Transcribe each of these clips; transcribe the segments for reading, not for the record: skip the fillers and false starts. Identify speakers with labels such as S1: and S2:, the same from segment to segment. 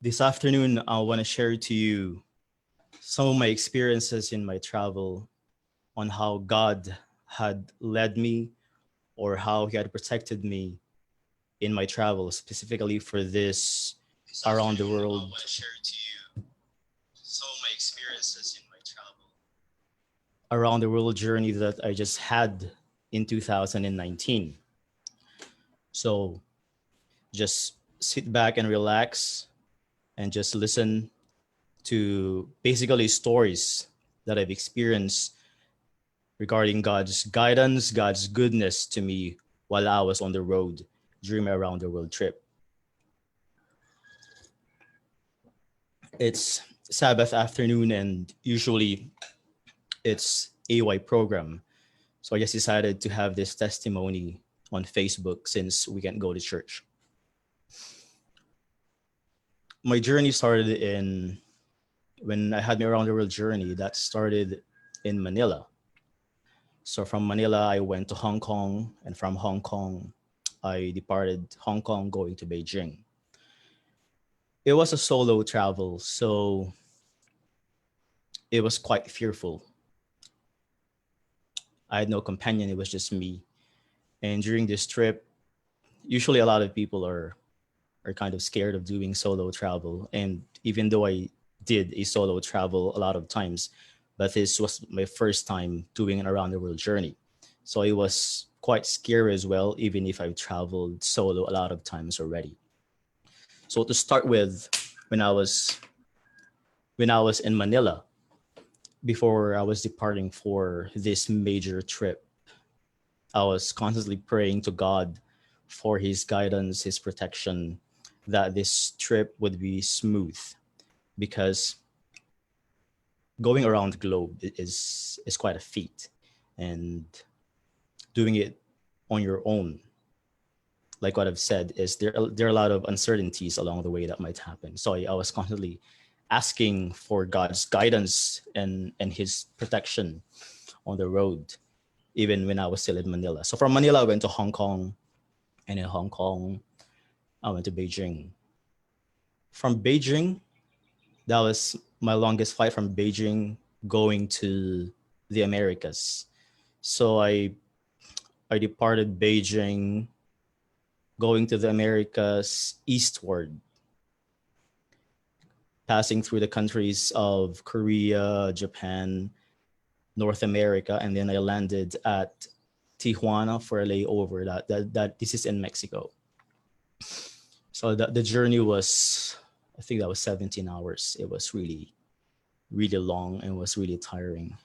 S1: This afternoon, I want to share to you some of my experiences in my travel on how God had led me or how He had protected me in my travel, specifically for this
S2: This
S1: around the
S2: afternoon, I
S1: world
S2: want to share to you some of my experiences in my travel.
S1: journey that I just had in 2019. So just sit back and relax and just listen to basically stories that I've experienced regarding God's guidance, God's goodness to me while I was on the road during my around the world trip. It's Sabbath afternoon, and usually it's AY program. So I just decided to have this testimony on Facebook since we can't go to church. My journey started in when I had my around the world journey. That started in Manila. So from Manila, I went to Hong Kong, and from Hong Kong, I departed Hong Kong going to Beijing. It was a solo travel, so it was quite fearful. I had no companion, it was just me. And during this trip, usually a lot of people are kind of scared of doing solo travel. And even though I did a solo travel a lot of times, but this was my first time doing an around the world journey. So it was quite scary as well, even if I've traveled solo a lot of times already. So to start with, when I was when I was in Manila, before I was departing for this major trip, I was constantly praying to God for His guidance, His protection, that this trip would be smooth because going around the globe is quite a feat, and doing it on your own, like what I've said, is there are a lot of uncertainties along the way that might happen. So I was constantly asking for God's guidance and His protection on the road, even when I was still in Manila. So from Manila, I went to Hong Kong, and in Hong Kong, I went to Beijing. From Beijing, that was my longest flight from Beijing going to the Americas. So I departed Beijing going to the Americas eastward, passing through the countries of Korea, Japan, North America, and then I landed at Tijuana for a layover. That this is in Mexico. So the journey was, I think that was 17 hours. It was really long and was really tiring.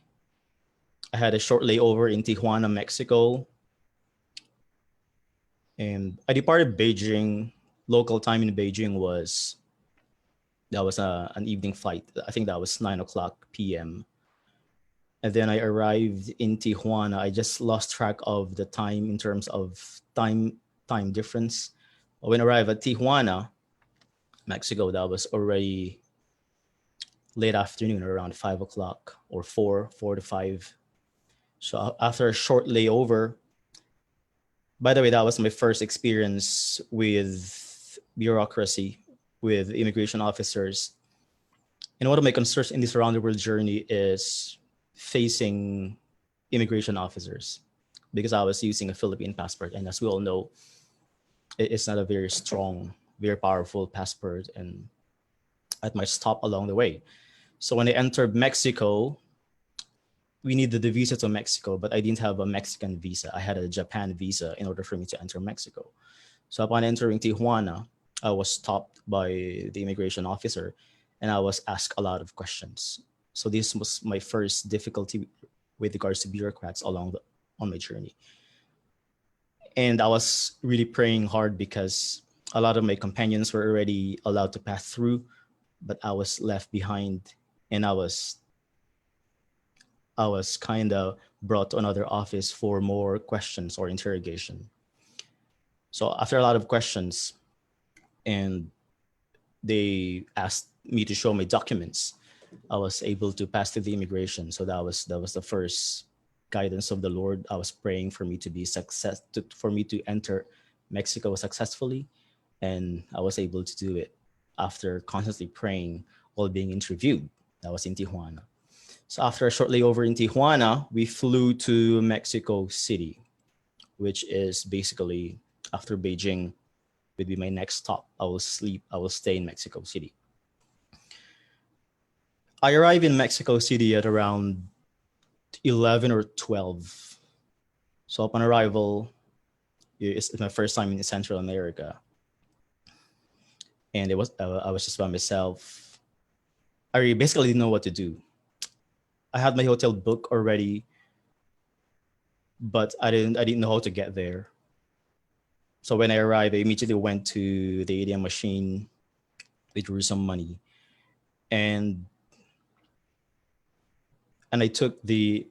S1: I had a short layover in Tijuana, Mexico, and I departed Beijing. Local time in Beijing was that was an evening flight. I think that was 9 o'clock p.m. And then I arrived in Tijuana. I just lost track of the time in terms of time difference. When I arrived at Tijuana, Mexico, that was already late afternoon, around 5 o'clock or four to five. So after a short layover, by the way, that was my first experience with bureaucracy, with immigration officers. And one of my concerns in this around the world journey is facing immigration officers because I was using a Philippine passport. And as we all know, it's not a very strong, very powerful passport. And I might stop along the way. So when I entered Mexico, we needed the visa to Mexico, but I didn't have a Mexican visa. I had a Japan visa in order for me to enter Mexico. So upon entering Tijuana, I was stopped by the immigration officer and I was asked a lot of questions. So this was my first difficulty with regards to bureaucrats on my journey. And I was really praying hard because a lot of my companions were already allowed to pass through, but I was left behind, and I was kind of brought to another office for more questions or interrogation. So after a lot of questions, and they asked me to show my documents, I was able to pass through the immigration. So that was the first guidance of the Lord. I was praying for me to be for me to enter Mexico successfully, and I was able to do it. after constantly praying while being interviewed. That was in Tijuana. So after a short layover in Tijuana, we flew to Mexico City, which is basically after Beijing would be my next stop. I will stay in Mexico City. I arrived in Mexico City at around 11 or 12. So upon arrival, it's my first time in Central America, and I was just by myself. I basically didn't know what to do. I had my hotel book already, but I didn't know how to get there. So when I arrived, I immediately went to the ATM machine, withdrew some money, and I took the.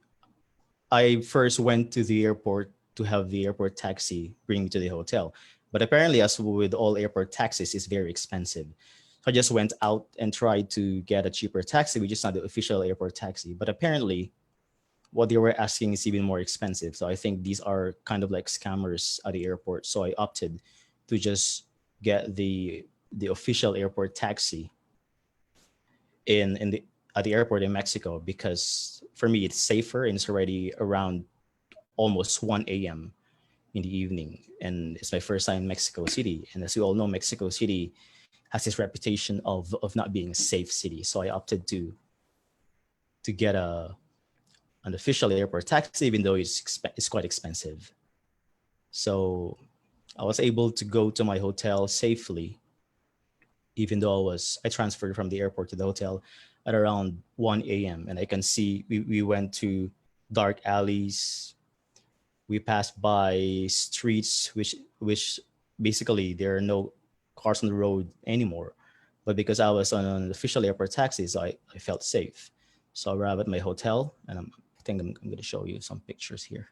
S1: I first went to the airport to have the airport taxi bring me to the hotel, but apparently, as with all airport taxis, it's very expensive. So I just went out and tried to get a cheaper taxi, which is not the official airport taxi. But apparently, what they were asking is even more expensive. So I think these are kind of like scammers at the airport. So I opted to just get the official airport taxi in the at the airport in Mexico, because for me it's safer and it's already around almost 1 a.m. in the evening, and it's my first time in Mexico City. And as you all know, Mexico City has this reputation of not being a safe city. So I opted to get an official airport taxi, even though it's quite expensive. So I was able to go to my hotel safely, even though I transferred from the airport to the hotel at around 1 a.m. And I can see we went to dark alleys. We passed by streets which basically there are no cars on the road anymore. But because I was on an official airport taxi, so I felt safe. So I arrived at my hotel, and I think I'm going to show you some pictures here.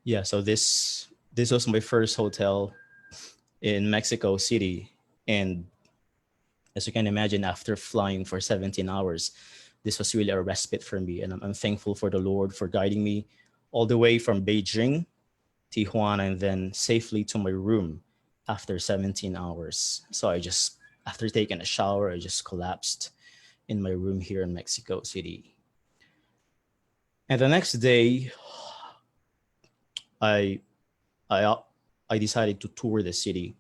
S1: Yeah, so this was my first hotel in Mexico City, and as you can imagine, after flying for 17 hours, this was really a respite for me, and I'm thankful for the Lord for guiding me all the way from Beijing, Tijuana, and then safely to my room after 17 hours. So after taking a shower, I just collapsed in my room here in Mexico City. And the next day, I I I decided to tour the city.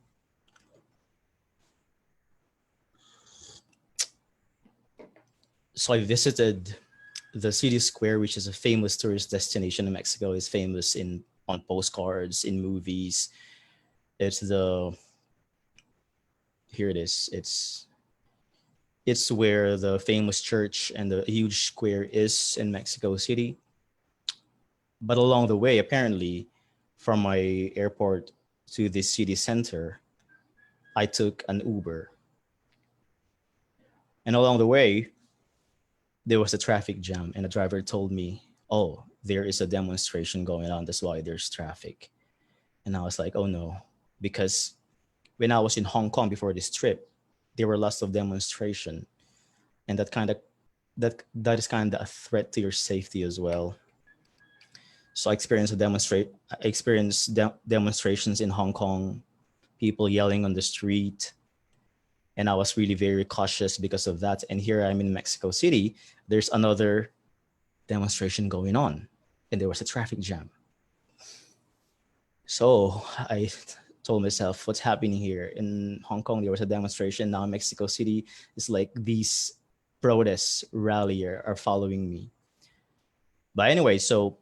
S1: So I visited the city square, which is a famous tourist destination in Mexico. Is famous in on postcards, in movies. It's the Here it is. It's where the famous church and the huge square is in Mexico City. But along the way, apparently, from my airport to the city center, I took an Uber. And along the way, there was a traffic jam, and the driver told me, "Oh, there is a demonstration going on. That's why there's traffic." And I was like, "Oh no," because when I was in Hong Kong before this trip, there were lots of demonstration, and that is kind of a threat to your safety as well. So I experienced demonstrations in Hong Kong, people yelling on the street, and I was really very cautious because of that. And here I'm in Mexico City. There's another demonstration going on, and there was a traffic jam. So I told myself, what's happening here? In Hong Kong, there was a demonstration. Now in Mexico City, it's like these protests rally are following me. But anyway, so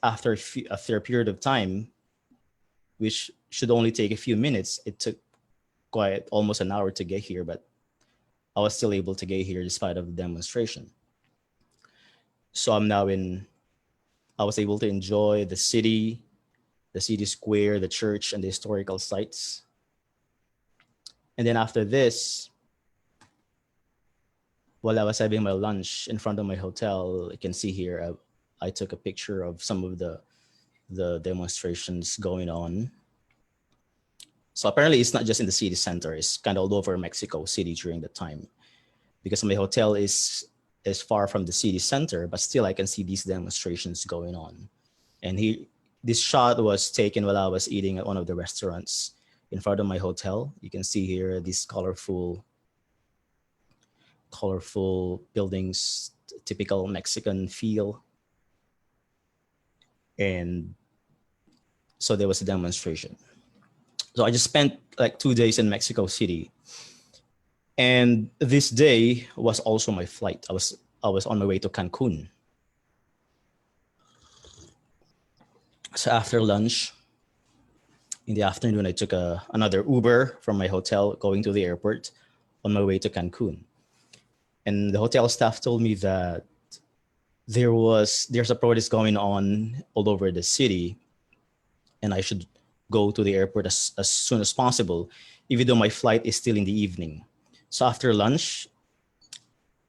S1: after a period of time, which should only take a few minutes, it took quite almost an hour to get here, but I was still able to get here despite of the demonstration. So I was able to enjoy the city square, the church, and the historical sites. And then after this, while I was having my lunch in front of my hotel, you can see here, I took a picture of some of the demonstrations going on. So apparently it's not just in the city center, it's kind of all over Mexico City during the time, because my hotel is far from the city center, but still I can see these demonstrations going on. And this shot was taken while I was eating at one of the restaurants in front of my hotel. You can see here these colorful buildings, typical Mexican feel. And so there was a demonstration. So I just spent like 2 days in Mexico City. And this day was also my flight. I was on my way to Cancun. So after lunch in the afternoon, I took another Uber from my hotel going to the airport on my way to Cancun. And the hotel staff told me that there's a protest going on all over the city, and I should go to the airport as soon as possible, even though my flight is still in the evening. So after lunch,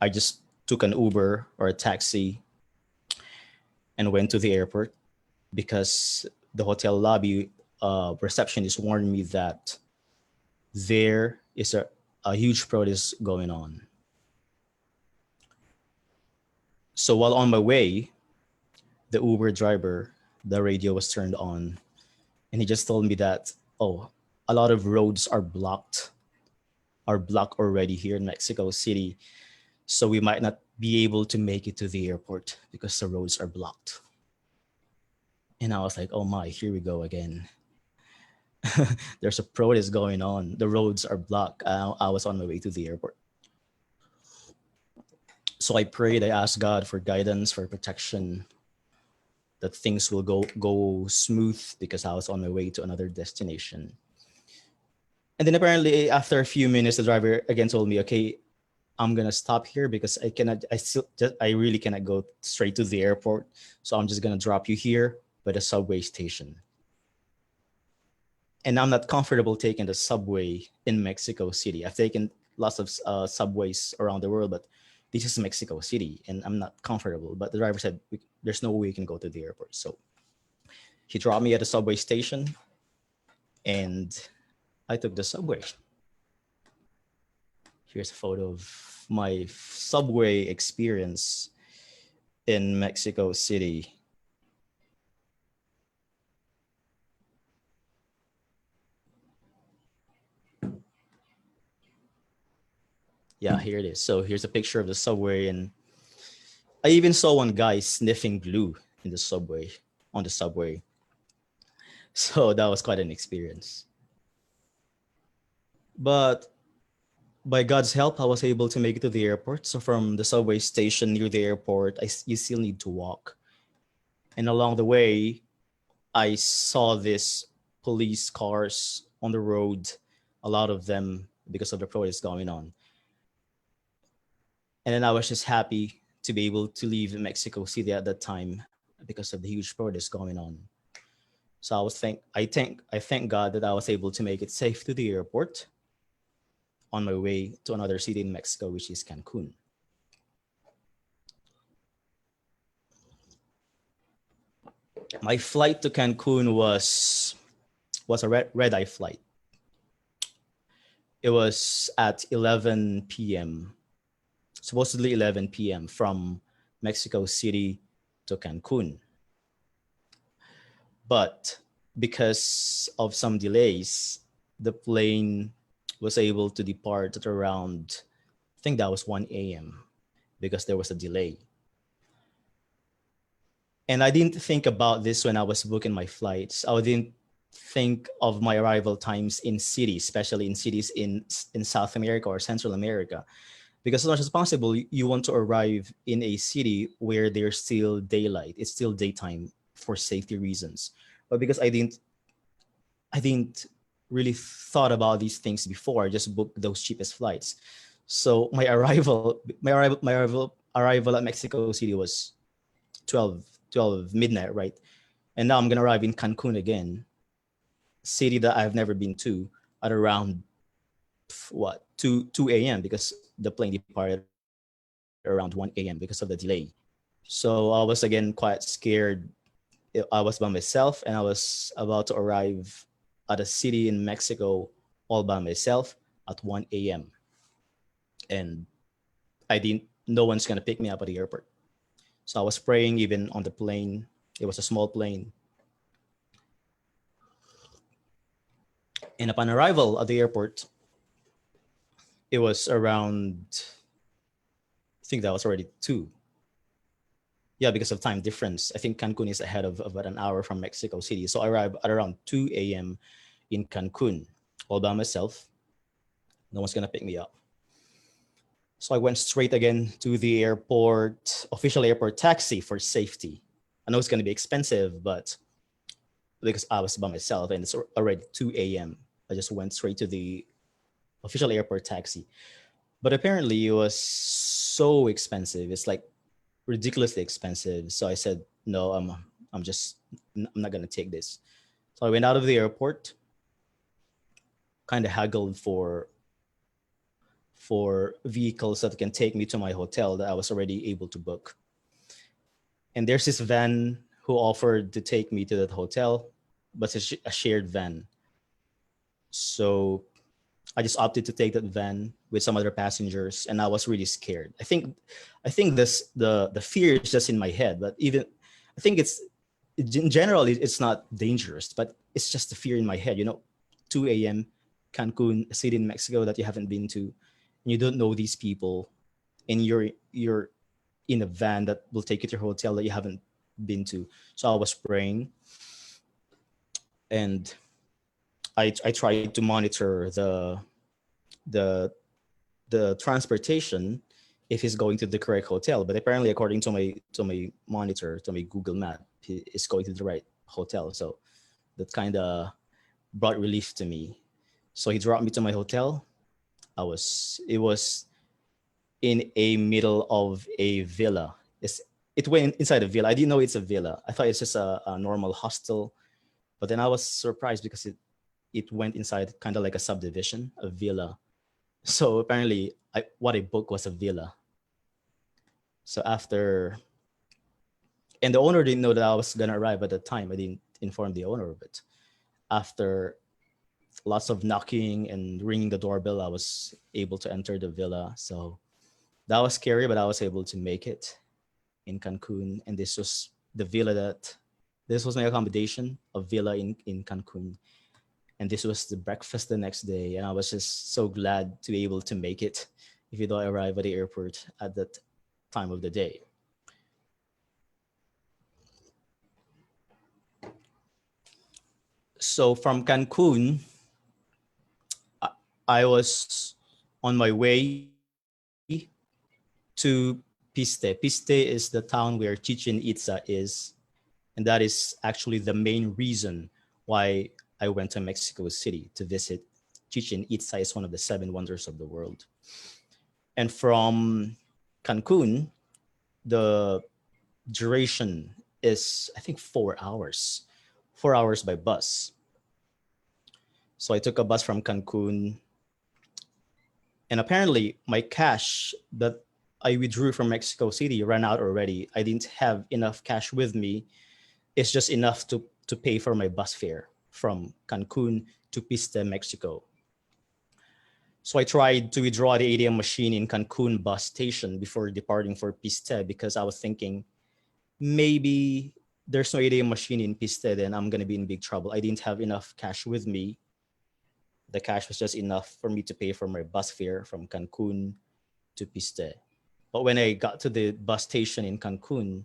S1: I just took an Uber or a taxi and went to the airport, because the hotel lobby receptionist warned me that there is a huge protest going on. So while on my way, the Uber driver, the radio was turned on, and he just told me that, oh, a lot of roads are blocked already here in Mexico City, so we might not be able to make it to the airport because the roads are blocked. And I was like, oh my, here we go again. There's a protest going on. The roads are blocked. I was on my way to the airport. So I prayed, I asked God for guidance, for protection, that things will go smooth, because I was on my way to another destination. And then apparently after a few minutes, the driver again told me, okay, I'm gonna stop here because I really cannot go straight to the airport. So I'm just gonna drop you here by the subway station. And I'm not comfortable taking the subway in Mexico City. I've taken lots of subways around the world, but this is Mexico City, and I'm not comfortable. But the driver said, there's no way we can go to the airport. So he dropped me at the subway station, and I took the subway. Here's a photo of my subway experience in Mexico City. Yeah, here it is. So here's a picture of the subway, and I even saw one guy sniffing glue in the subway, on the subway. So that was quite an experience. But by God's help, I was able to make it to the airport. So from the subway station near the airport, you still need to walk. And along the way, I saw these police cars on the road, a lot of them because of the protest going on. And then I was just happy to be able to leave Mexico City at that time because of the huge protest going on. So I thank God that I was able to make it safe to the airport on my way to another city in Mexico, which is Cancun. My flight to Cancun was a red eye flight. It was at 11 p.m. Supposedly 11 p.m. from Mexico City to Cancun. But because of some delays, the plane was able to depart at around, I think that was 1 a.m. because there was a delay. And I didn't think about this when I was booking my flights. I didn't think of my arrival times in cities, especially in cities in South America or Central America. Because as much as possible, you want to arrive in a city where there's still daylight, it's still daytime for safety reasons. But because I didn't really thought about these things before, I just booked those cheapest flights. So my arrival at Mexico City was 12 midnight, right? And now I'm gonna arrive in Cancun again, city that I've never been to, at around what 2 a.m. because the plane departed around 1 a.m. because of the delay. So I was again quite scared. I was by myself and I was about to arrive at a city in Mexico all by myself at 1 a.m. And I didn't, no one's going to pick me up at the airport. So I was praying even on the plane. It was a small plane. And upon arrival at the airport, it was around, I think that was already 2. Yeah, because of time difference. I think Cancun is ahead of about an hour from Mexico City. So I arrived at around 2 a.m. in Cancun all by myself. No one's going to pick me up. So I went straight again to the airport, official airport taxi for safety. I know it's going to be expensive, but because I was by myself and it's already 2 a.m., I just went straight to the official airport taxi. But apparently it was so expensive. It's like ridiculously expensive. So I said, no, I'm not going to take this. So I went out of the airport, kind of haggled for vehicles that can take me to my hotel that I was already able to book. And there's this van who offered to take me to that hotel, but it's a shared van. So I just opted to take that van with some other passengers, and I was really scared. I think this the fear is just in my head, but even I think it's in general it's not dangerous, but it's just the fear in my head. 2 a.m. Cancun, a city in Mexico that you haven't been to, and you don't know these people, and you're in a van that will take you to a hotel that you haven't been to. So I was praying, and I tried to monitor the the transportation if he's going to the correct hotel. But apparently, according to my monitor, to my Google Map, he is going to the right hotel. So that kind of brought relief to me. So he dropped me to my hotel. It was in a middle of a villa. It went inside a villa. I didn't know it's a villa. I thought it's just a normal hostel. But then I was surprised because it went inside kind of like a subdivision, a villa. So apparently, what I booked was a villa. So after, and the owner didn't know that I was gonna arrive at the time. I didn't inform the owner of it. After lots of knocking and ringing the doorbell, I was able to enter the villa. So that was scary, but I was able to make it in Cancun. And this was the villa that, this was my accommodation, a villa in Cancun. And this was the breakfast the next day. And I was just so glad to be able to make it, even though I arrived at the airport at that time of the day. So from Cancun, I I was on my way to Piste. Piste is the town where Chichen Itza is, and that is actually the main reason why I went to Mexico City to visit. Chichen Itza is one of the seven wonders of the world. And from Cancun, the duration is, I think, 4 hours, 4 hours by bus. So I took a bus from Cancun, and apparently my cash that I withdrew from Mexico City ran out already. I didn't have enough cash with me. It's just enough to pay for my bus fare from Cancun to Piste, Mexico. So I tried to withdraw the ATM machine in Cancun bus station before departing for Piste because I was thinking maybe there's no ATM machine in Piste, then I'm gonna be in big trouble. I didn't have enough cash with me. The cash was just enough for me to pay for my bus fare from Cancun to Piste. But when I got to the bus station in Cancun,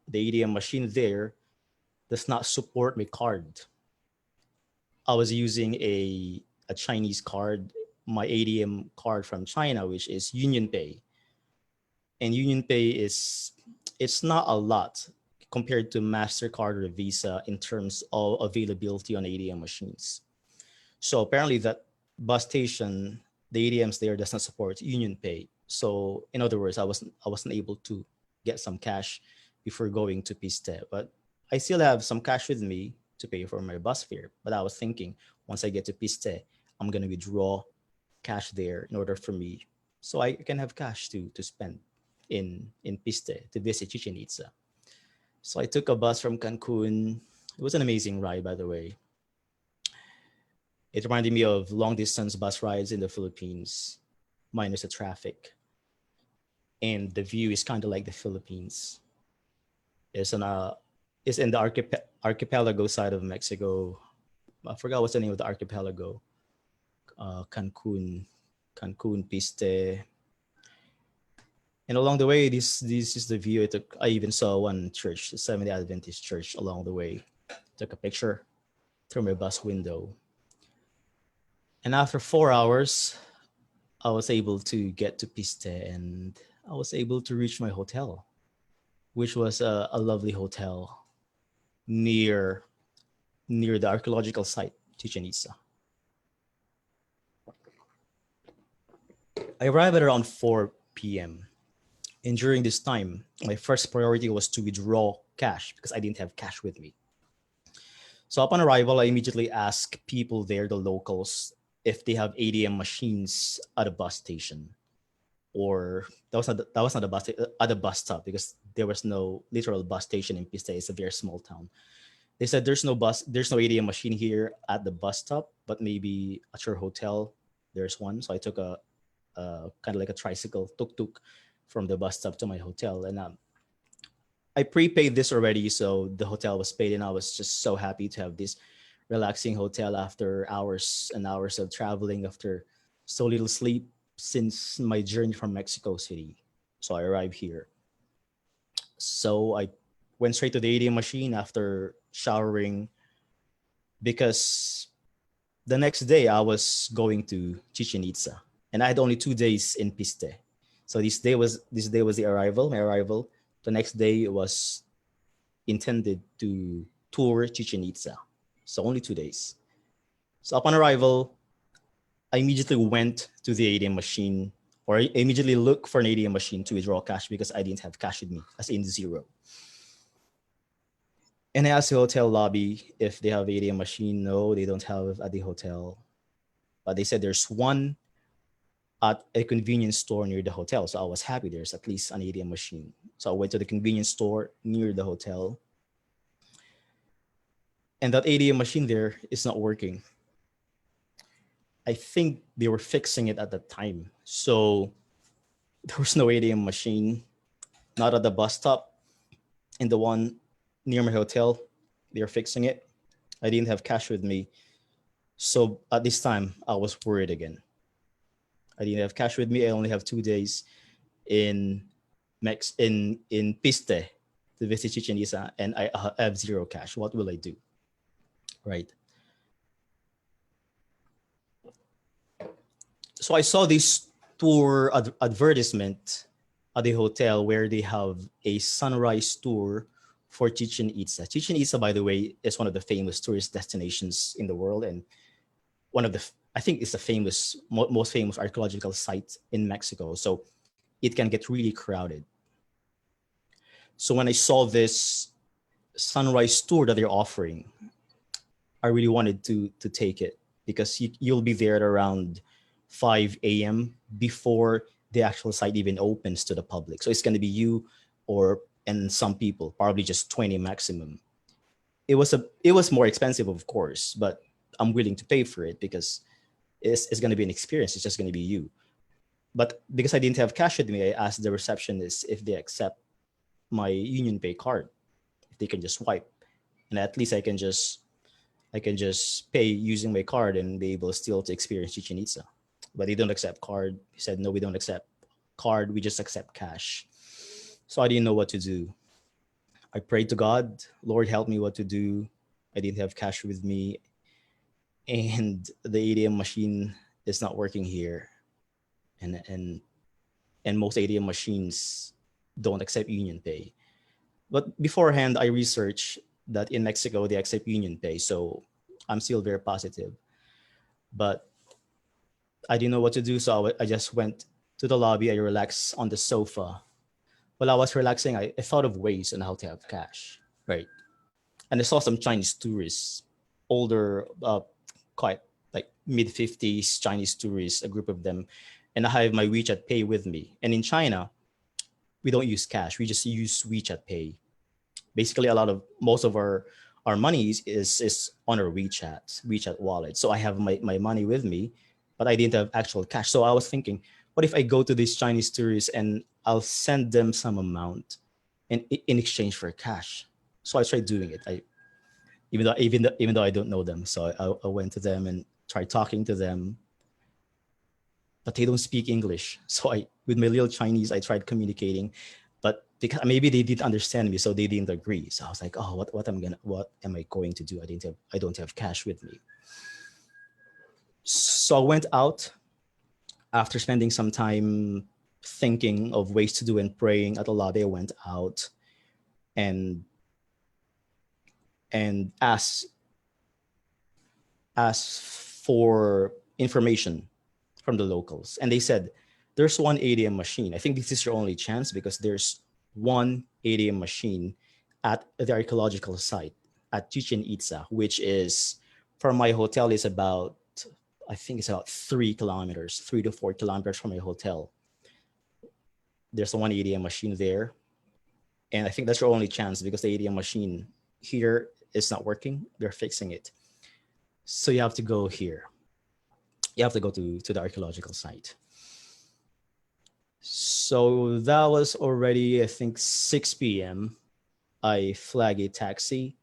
S1: the ATM machine there does not support my card. I was using a Chinese card, my ATM card from China, which is Union Pay. And Union Pay it's not a lot compared to MasterCard or Visa in terms of availability on ATM machines. So apparently that bus station, the ATMs there does not support Union Pay. So in other words, I wasn't able to get some cash before going to Piste. But I still have some cash with me to pay for my bus fare. But I was thinking once I get to Piste, I'm gonna withdraw cash there in order for me so I can have cash to spend. in Piste to visit Chichen Itza. So I took a bus from Cancun. It was an amazing ride, by the way. It reminded me of long distance bus rides in the Philippines, minus the traffic, and the view is kind of like the Philippines. It's on a it's in the archipelago side of Mexico. I forgot what's the name of the archipelago. Cancun, Cancun, Piste, and along the way, this is the view. I took. I even saw one church, the Seventh Day Adventist church, along the way. Took a picture through my bus window, and after 4 hours, I was able to get to Piste, and I was able to reach my hotel, which was a lovely hotel near near the archaeological site, Chichen Itza. I arrived at around 4 p.m. And during this time, my first priority was to withdraw cash because I didn't have cash with me. So upon arrival, I immediately asked people there, the locals, if they have ATM machines at a bus station. Or that was not a bus at a bus stop because there was no literal bus station in Pista. It's a very small town. They said there's no ATM machine here at the bus stop, but maybe at your hotel there's one. So I took a kind of like a tricycle tuk tuk from the bus stop to my hotel, and I prepaid this already, so the hotel was paid, and I was just so happy to have this relaxing hotel after hours and hours of traveling, after so little sleep since my journey from Mexico City. So I arrived here. So I went straight to the ATM machine after showering because the next day I was going to Chichen Itza, and I had only 2 days in Piste. So this day was the arrival, my arrival. The next day was intended to tour Chichen Itza. So only 2 days. So upon arrival, I immediately went to the ATM machine, or I immediately looked for an ATM machine to withdraw cash because I didn't have cash with me, as in zero. And I asked the hotel lobby if they have ATM machine. No, they don't have at the hotel. But they said there's one at a convenience store near the hotel. So I was happy there's at least an ATM machine. So I went to the convenience store near the hotel. And that ATM machine there is not working. I think they were fixing it at the time. So there was no ATM machine, not at the bus stop. And the one near my hotel, they were fixing it. I didn't have cash with me. So at this time, I was worried again. I didn't have cash with me. I only have 2 days in in Piste to visit Chichen Itza, and I have zero cash. What will I do? Right. So I saw this tour advertisement at the hotel where they have a sunrise tour for Chichen Itza. Chichen Itza, by the way, is one of the famous tourist destinations in the world, and one of the I think it's the most famous archaeological site in Mexico. So it can get really crowded. So when I saw this sunrise tour that they're offering, I really wanted to take it because you'll be there at around 5 a.m. before the actual site even opens to the public. So it's going to be you or and some people, probably just 20 maximum. It was more expensive, of course, but I'm willing to pay for it because it's going to be an experience. It's just going to be you. But because I didn't have cash with me, I asked the receptionist if they accept my Union Pay card, if they can just swipe, and at least I can just pay using my card and be able still to experience Chichen Itza. But they don't accept card. He said, no, we don't accept card. We just accept cash. So I didn't know what to do. I prayed to God, Lord, help me what to do. I didn't have cash with me, and the ATM machine is not working here. And and and most ATM machines don't accept Union Pay. But beforehand, I researched that in Mexico they accept Union Pay, so I'm still very positive. But I didn't know what to do, so I just went to the lobby. I relaxed on the sofa. While I was relaxing, I thought of ways on how to have cash, right? And I saw some Chinese tourists, older, quite like mid 50s Chinese tourists, a group of them, and I have my WeChat Pay with me. And in China, we don't use cash. We just use WeChat Pay. Basically, a lot of most of our money is on our WeChat wallet. So I have my money with me, but I didn't have actual cash. So I was thinking, what if I go to these Chinese tourists and I'll send them some amount in exchange for cash? So I tried doing it. I even though I don't know them, so I went to them and tried talking to them, but they don't speak English. So I, with my little Chinese, I tried communicating, but because maybe they didn't understand me, so they didn't agree. So I was like, oh, what am I going to do? I don't have cash with me. So I went out after spending some time thinking of ways to do and praying at the lobby. I went out and asked for information from the locals, and they said there's one ATM machine. I think this is your only chance because there's one ATM machine at the archaeological site at Chichen Itza, which is from my hotel is about, I think it's about 3 kilometers, 3 to 4 kilometers from my hotel. There's a one ATM machine there, and I think that's your only chance because the ATM machine here is not working. They're fixing it, so you have to go here. You have to go to the archaeological site. So that was already, I think, 6 p.m. I flag a taxi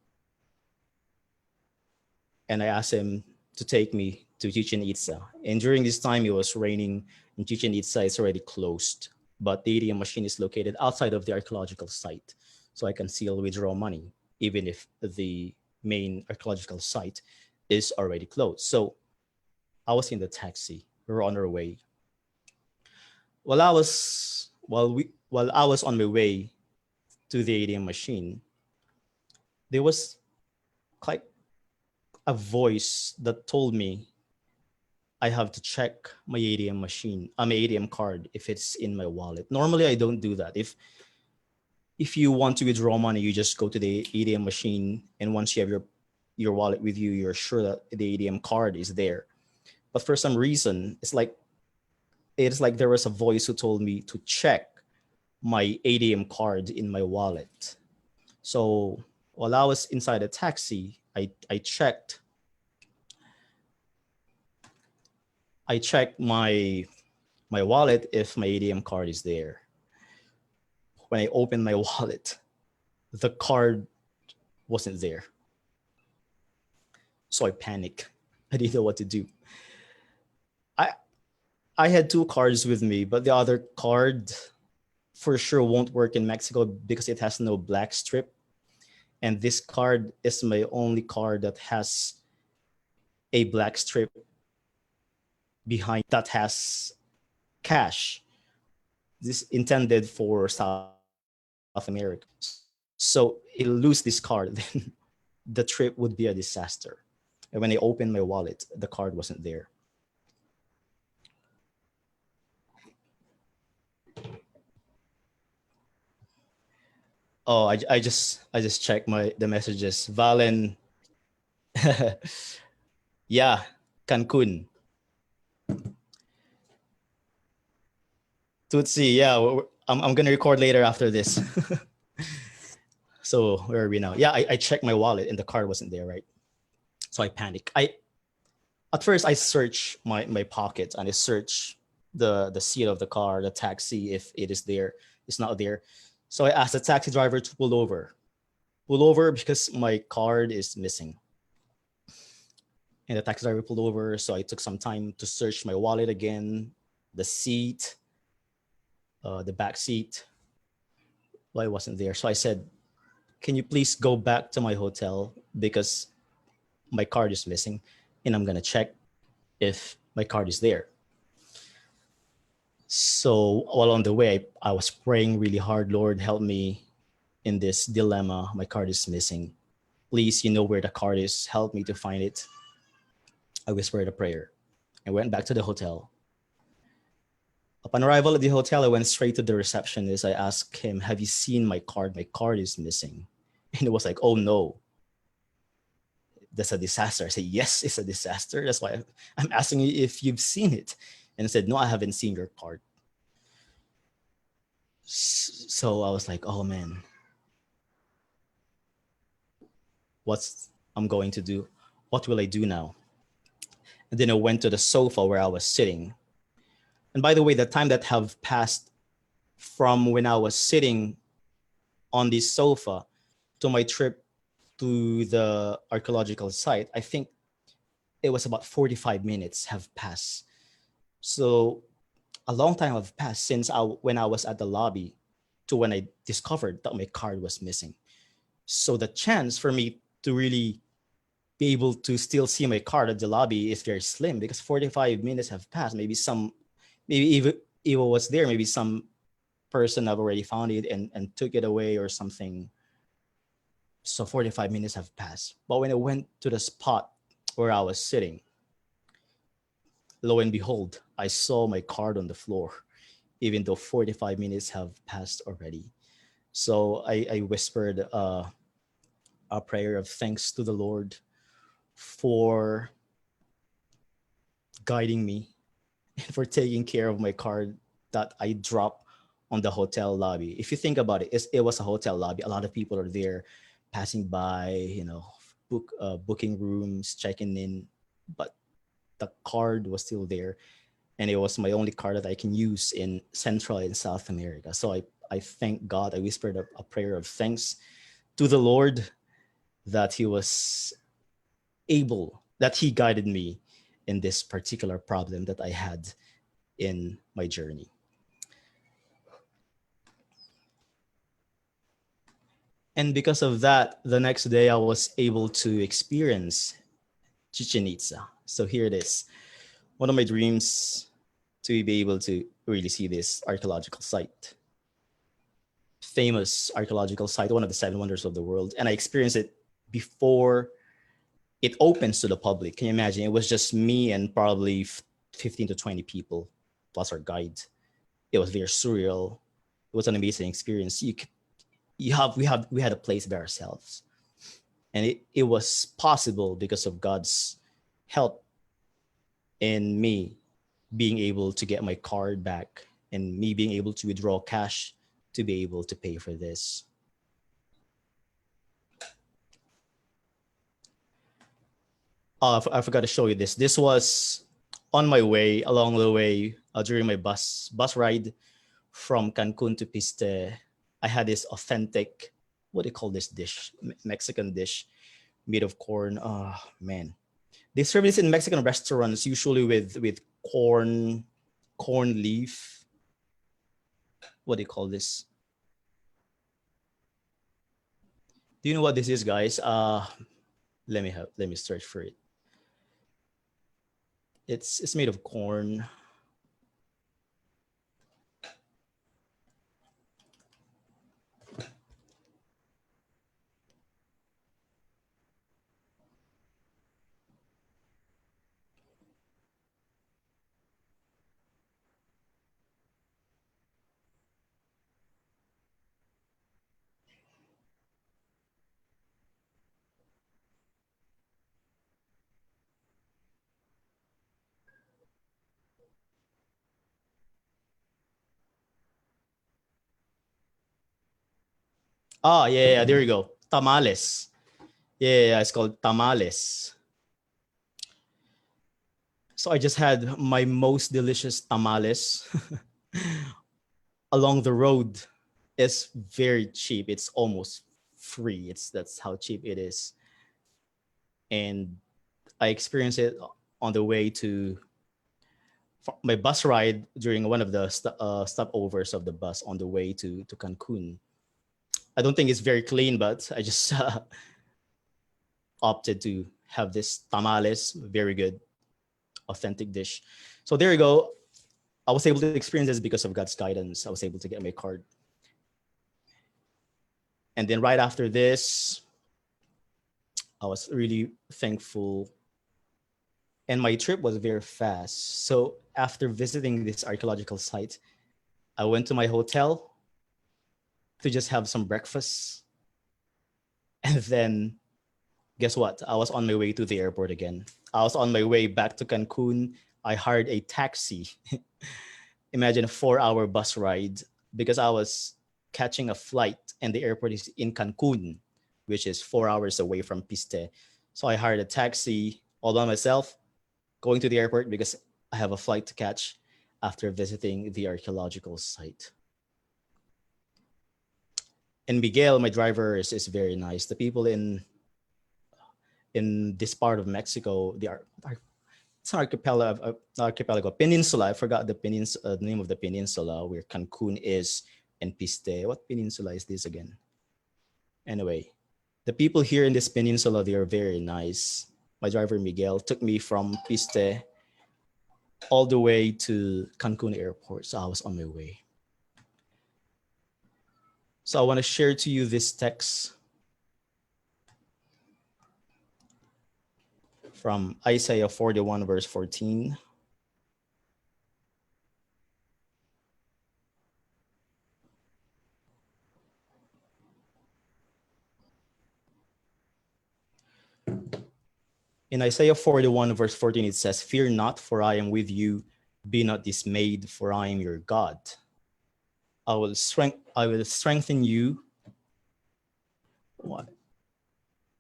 S1: and I asked him to take me to Chichen Itza. And during this time, it was raining, and Chichen Itza is already closed. But the ATM machine is located outside of the archaeological site, so I can still withdraw money, even if the main archaeological site is already closed. So I was in the taxi. We were on our way. While I was on my way to the ATM machine, there was quite a voice that told me I have to check my ATM machine, my ATM card if it's in my wallet. Normally, I don't do that. If you want to withdraw money, you just go to the ATM machine, and once you have your wallet with you, you're sure that the ATM card is there. But for some reason, it's like there was a voice who told me to check my ATM card in my wallet. So while I was inside the taxi, I checked my wallet if my ATM card is there. When I opened my wallet, the card wasn't there. So I panicked. I didn't know what to do. I I had two cards with me, but the other card for sure won't work in Mexico because it has no black strip. And this card is my only card that has a black strip behind that has cash. This intended for South America. So if I lose this card, then the trip would be a disaster. And when I opened my wallet, the card wasn't there. Oh, I just checked the messages. Valen, yeah, Cancun, Tutsi, yeah. I'm gonna record later after this. So where are we now? Yeah, I checked my wallet and the card wasn't there, right? So I panicked. At first I searched my pockets and I searched the seat of the car, the taxi, if it is there. It's not there. So I asked the taxi driver to pull over. Pull over because my card is missing. And the taxi driver pulled over. So I took some time to search my wallet again, the seat, the back seat. Well, it wasn't there. So I said, can you please go back to my hotel because my card is missing and I'm going to check if my card is there. So while on the way, I was praying really hard, Lord, help me in this dilemma. My card is missing. Please, you know where the card is. Help me to find it. I whispered a prayer. I went back to the hotel. Upon arrival at the hotel, I went straight to the receptionist. I asked him, have you seen my card? My card is missing. And it was like, oh no, that's a disaster. I said, yes, it's a disaster. That's why I'm asking you if you've seen it. And I said, no, I haven't seen your card. So I was like, oh man, what's I'm going to do? What will I do now? And then I went to the sofa where I was sitting. And by the way, the time that have passed from when I was sitting on this sofa to my trip to the archaeological site, I think it was about 45 minutes have passed. So a long time have passed since when I was at the lobby to when I discovered that my card was missing. So the chance for me to really be able to still see my card at the lobby is very slim because 45 minutes have passed. Maybe even Evo was there. Maybe some person have already found it and took it away or something. So 45 minutes have passed. But when I went to the spot where I was sitting, lo and behold, I saw my card on the floor, even though 45 minutes have passed already. So I whispered a prayer of thanks to the Lord for guiding me and for taking care of my card that I dropped on the hotel lobby. If you think about it, it was a hotel lobby. A lot of people are there passing by, booking rooms, checking in, but the card was still there. And it was my only card that I can use in Central and South America. So I thank God. I whispered a prayer of thanks to the Lord that He was that He guided me in this particular problem that I had in my journey. And because of that, the next day I was able to experience Chichen Itza. So here it is. One of my dreams to be able to really see this archaeological site. Famous archaeological site, one of the seven wonders of the world. And I experienced it before it opens to the public. Can you imagine? It was just me and probably 15 to 20 people plus our guide. It was very surreal. It was an amazing experience. We had a place by ourselves. And it was possible because of God's help in me being able to get my card back and me being able to withdraw cash to be able to pay for this. I forgot to show you this. This was on my way, along the way, during my bus ride from Cancun to Piste. I had this authentic, what do you call this dish? Mexican dish made of corn. Oh man, they serve this in Mexican restaurants usually with corn leaf. What do you call this? Do you know what this is, guys? Let me search for it. It's made of corn. Ah, yeah, there you go. Tamales. Yeah, it's called tamales. So I just had my most delicious tamales along the road. It's very cheap. It's almost free. That's how cheap it is. And I experienced it on the way to my bus ride during one of the stopovers of the bus on the way to Cancun. I don't think it's very clean, but I just opted to have this tamales, very good, authentic dish. So there you go. I was able to experience this because of God's guidance. I was able to get my card. And then right after this, I was really thankful. And my trip was very fast. So after visiting this archaeological site, I went to my hotel to just have some breakfast. And then guess what? I was on my way to the airport again. I was on my way back to Cancun. I hired a taxi. Imagine a 4-hour bus ride because I was catching a flight and the airport is in Cancun, which is 4 hours away from Piste. So I hired a taxi all by myself, going to the airport because I have a flight to catch after visiting the archaeological site. And Miguel, my driver, is very nice. The people in this part of Mexico, it's an archipelago, peninsula. I forgot the name of the peninsula where Cancun is and Piste. What peninsula is this again? Anyway, the people here in this peninsula, they are very nice. My driver Miguel took me from Piste all the way to Cancun airport. So I was on my way. So I want to share to you this text from Isaiah 41, verse 14. In Isaiah 41, verse 14, it says, "Fear not, for I am with you. Be not dismayed, for I am your God. I will strengthen you. What?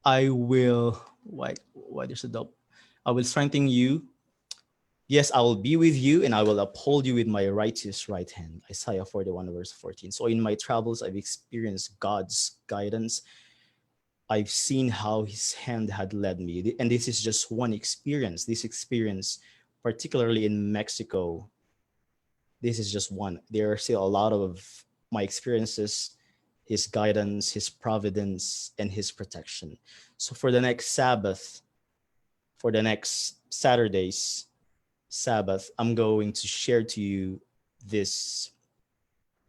S1: I will, why there's a double? I will strengthen you. Yes, I will be with you and I will uphold you with my righteous right hand." Isaiah 41, verse 14. So in my travels, I've experienced God's guidance. I've seen how his hand had led me. And this is just one experience. This experience, particularly in Mexico, this is just one. There are still a lot of my experiences, his guidance, his providence, and his protection. So for the next Sabbath, for the next Saturday's Sabbath, I'm going to share to you this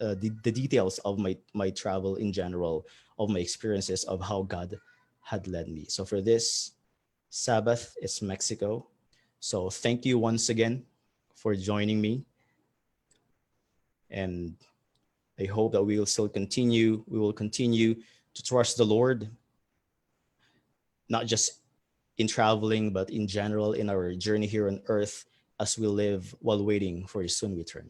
S1: the details of my travel in general, of my experiences of how God had led me. So for this Sabbath, it's Mexico. So thank you once again for joining me, and I hope that we will still continue. We will continue to trust the Lord, not just in traveling, but in general in our journey here on earth as we live while waiting for his soon return.